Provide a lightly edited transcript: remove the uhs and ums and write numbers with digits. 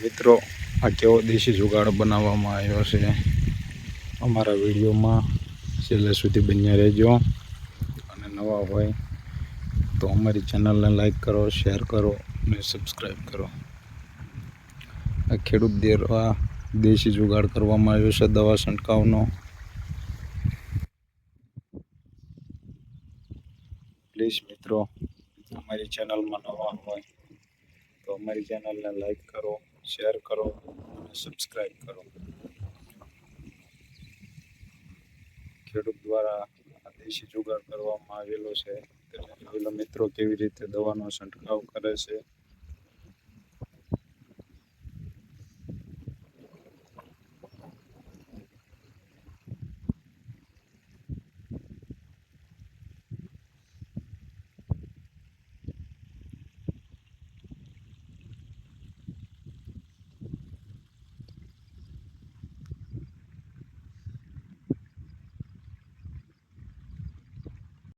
મિત્રો, આ કેવો દેશી જુગાડ બનાવવામાં આવ્યો છે અમારા વિડીયોમાં છેલ્લે સુધી બન્યા રહેજો. અને નવા હોય તો અમારી ચેનલને લાઈક કરો, શેર કરો અને સબસ્ક્રાઈબ કરો. આ ખેડૂત દ્વારા દેશી જુગાડ કરવામાં આવ્યો છે દવા છંટકાવનો. પ્લીઝ મિત્રો, અમારી ચેનલમાં નવા હોય તો અમારી ચેનલને લાઈક કરો, શેર કરો અને સબસ્ક્રાઈબ કરો. ખેડૂત દ્વારા આ દેશી જુગાડ કરવામાં આવેલો છે. તમે જોઈ લો મિત્રો કેવી રીતે દવાનો છંટકાવ કરે છે.